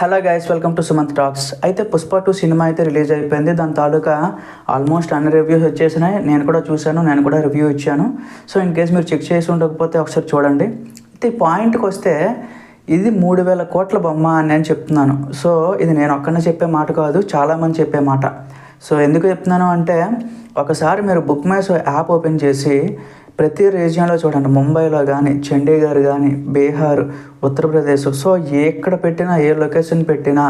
Hello guys, welcome to Sumanth talks. అయితే Pushpa 2 cinema అయితే release అయిపోయింది. దాని తాలూకా ఆల్మోస్ట్ అన్ని రివ్యూస్ వచ్చేసినాయి. నేను కూడా చూశాను, నేను కూడా రివ్యూ ఇచ్చాను. సో ఇన్ కేస్ మీరు చెక్ చేసి ఉండకపోతే ఒకసారి చూడండి. అయితే పాయింట్కి వస్తే ఇది 3000 కోట్ల బొమ్మ అని నేను చెప్తున్నాను. సో ఇది నేను ఒక్కనే చెప్పే మాట కాదు, చాలామంది చెప్పే మాట. సో ఎందుకు చెప్తున్నాను అంటే, ఒకసారి మీరు book my show app open చేసి ప్రతి రీజియన్లో చూడండి, ముంబైలో కానీ, చండీగఢ్ కానీ, బీహార్, ఉత్తరప్రదేశ్, సో ఎక్కడ పెట్టినా, ఏ లొకేషన్ పెట్టినా,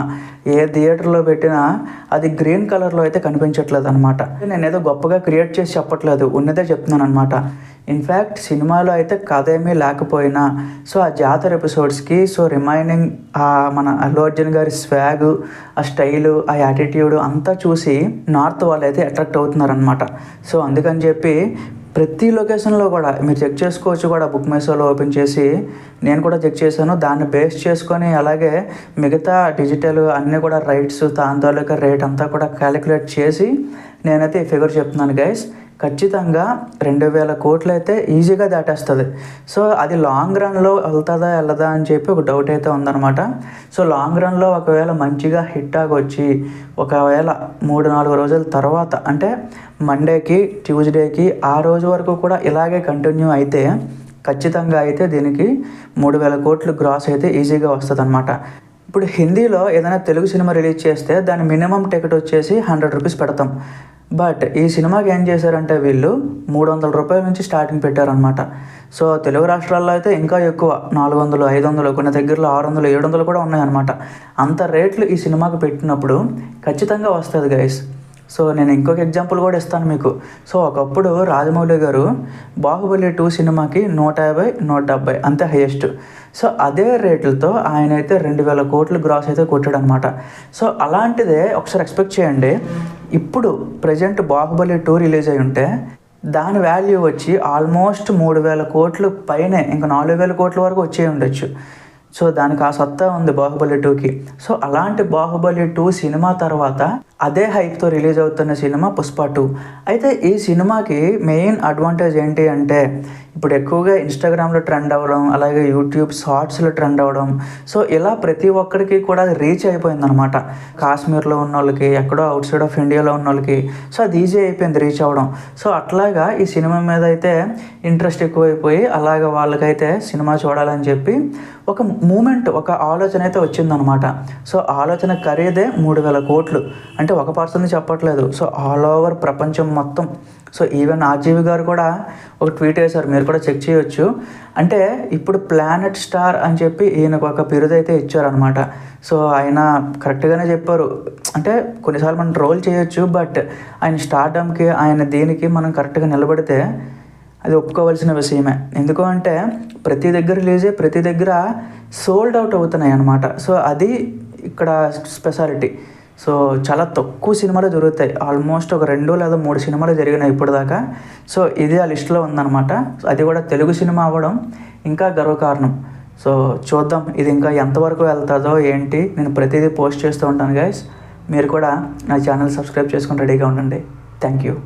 ఏ థియేటర్లో పెట్టినా అది గ్రీన్ కలర్లో అయితే కనిపించట్లేదు అనమాట. నేను ఏదో గొప్పగా క్రియేట్ చేసి చెప్పట్లేదు, ఉన్నదే చెప్తున్నాను అనమాట. ఇన్ఫ్యాక్ట్ సినిమాలో అయితే కథ ఏమీ లేకపోయినా సో ఆ జాతర ఎపిసోడ్స్కి సో రిమైనింగ్ మన అల్లు అర్జున్ గారి స్వాగ్, ఆ స్టైలు, ఆ యాటిట్యూడ్ అంతా చూసి నార్త్ వాళ్ళు అయితే అట్రాక్ట్ అవుతున్నారనమాట. సో అందుకని చెప్పి ప్రతి లొకేషన్లో కూడా మీరు చెక్ చేసుకోవచ్చు కూడా, బుక్ మై షోలో ఓపెన్ చేసి నేను కూడా చెక్ చేశాను. దాన్ని బేస్ చేసుకొని అలాగే మిగతా డిజిటల్ అన్నీ కూడా రైట్స్, దాని తాలూకా రేట్ అంతా కూడా క్యాలిక్యులేట్ చేసి నేనైతే ఈ ఫిగర్ చెప్తున్నాను గైస్. ఖచ్చితంగా 2000 కోట్లు అయితే ఈజీగా దాటేస్తుంది. సో అది లాంగ్ రన్లో వెళ్తుందా వెళ్ళదా అని చెప్పి ఒక డౌట్ అయితే ఉందన్నమాట. సో లాంగ్ రన్లో ఒకవేళ మంచిగా హిట్ ఆగొచ్చి ఒకవేళ 3-4 రోజుల తర్వాత అంటే మండేకి, ట్యూస్డేకి ఆ రోజు వరకు కూడా ఇలాగే కంటిన్యూ అయితే ఖచ్చితంగా అయితే దీనికి 3000 కోట్లు గ్రాస్ అయితే ఈజీగా వస్తుంది అనమాట. ఇప్పుడు హిందీలో ఏదైనా తెలుగు సినిమా రిలీజ్ చేస్తే దాని మినిమం టికెట్ వచ్చేసి 100 రూపీస్ పెడతాం. బట్ ఈ సినిమాకి ఏం చేశారంటే వీళ్ళు 300 రూపాయల నుంచి స్టార్టింగ్ పెట్టారనమాట. సో తెలుగు రాష్ట్రాల్లో అయితే ఇంకా ఎక్కువ, 400, 500, కొన్ని దగ్గరలో 600, 700 కూడా ఉన్నాయన్నమాట. అంత రేట్లు ఈ సినిమాకి పెట్టినప్పుడు ఖచ్చితంగా వస్తుంది గైస్. సో నేను ఇంకొక ఎగ్జాంపుల్ కూడా ఇస్తాను మీకు. సో ఒకప్పుడు రాజమౌళి గారు బాహుబలి 2 సినిమాకి 150, 170 అంతే హైయెస్ట్. సో అదే రేట్లతో ఆయన అయితే 2000 కోట్లు గ్రాస్ అయితే కొట్టాడు అనమాట. సో అలాంటిదే ఒకసారి ఎక్స్పెక్ట్ చేయండి. ఇప్పుడు ప్రజెంట్ బాహుబలి 2 రిలీజ్ అయి ఉంటే దాని వాల్యూ వచ్చి ఆల్మోస్ట్ 3000 కోట్లు పైనే, ఇంకా 4000 కోట్ల వరకు వచ్చే ఉండొచ్చు. సో దానికి ఆ సత్తా ఉంది బాహుబలి 2కి. సో అలాంటి బాహుబలి 2 సినిమా తర్వాత అదే హైప్తో రిలీజ్ అవుతున్న సినిమా పుష్ప 2. అయితే ఈ సినిమాకి మెయిన్ అడ్వాంటేజ్ ఏంటి అంటే, ఇప్పుడు ఎక్కువగా ఇన్స్టాగ్రామ్లో ట్రెండ్ అవ్వడం, అలాగే యూట్యూబ్ షార్ట్స్లో ట్రెండ్ అవ్వడం. సో ఇలా ప్రతి ఒక్కరికి కూడా అది రీచ్ అయిపోయిందనమాట. కాశ్మీర్లో ఉన్న వాళ్ళకి, ఎక్కడో అవుట్ సైడ్ ఆఫ్ ఇండియాలో ఉన్న వాళ్ళకి సో అది ఈజీ అయిపోయింది రీచ్ అవ్వడం. సో అట్లాగా ఈ సినిమా మీద అయితే ఇంట్రెస్ట్ ఎక్కువైపోయి అలాగ వాళ్ళకైతే సినిమా చూడాలని చెప్పి ఒక మూమెంట్, ఒక ఆలోచన అయితే వచ్చిందనమాట. సో ఆలోచన ఖరీదే 3000 కోట్లు. అంటే ఒక పర్సన్ చెప్పట్లేదు, సో ఆల్ ఓవర్ ప్రపంచం మొత్తం. సో ఈవెన్ ఆర్జీవి గారు కూడా ఒక ట్వీట్ వేశారు, మీరు కూడా చెక్ చేయొచ్చు. అంటే ఇప్పుడు ప్లానెట్ స్టార్ అని చెప్పి ఈయనకు ఒక బిరుదు అయితే ఇచ్చారనమాట. సో ఆయన కరెక్ట్గానే చెప్పారు. అంటే కొన్నిసార్లు మనం ట్రోల్ చేయొచ్చు, బట్ ఆయన స్టార్డమ్కి, ఆయన దీనికి మనం కరెక్ట్గా నిలబడితే అది ఒప్పుకోవాల్సిన విషయమే. ఎందుకు అంటే ప్రతి దగ్గర రిలీజే, ప్రతి దగ్గర సోల్డ్ అవుట్ అవుతున్నాయి అన్నమాట. సో అది ఇక్కడ స్పెషాలిటీ. సో చాలా తక్కువ సినిమాలు జరుగుతాయి, ఆల్మోస్ట్ ఒక 2 లేదా 3 సినిమాలు జరిగినాయి ఇప్పటిదాకా. సో ఇది ఆ లిస్టులో ఉందన్నమాట. అది కూడా తెలుగు సినిమా అవ్వడం ఇంకా గర్వకారణం. సో చూద్దాం ఇది ఇంకా ఎంతవరకు వెళ్తుందో ఏంటి. నేను ప్రతిదీ పోస్ట్ చేస్తూ ఉంటాను గైస్. మీరు కూడా నా ఛానల్ సబ్స్క్రైబ్ చేసుకొని రెడీగా ఉండండి. Thank you.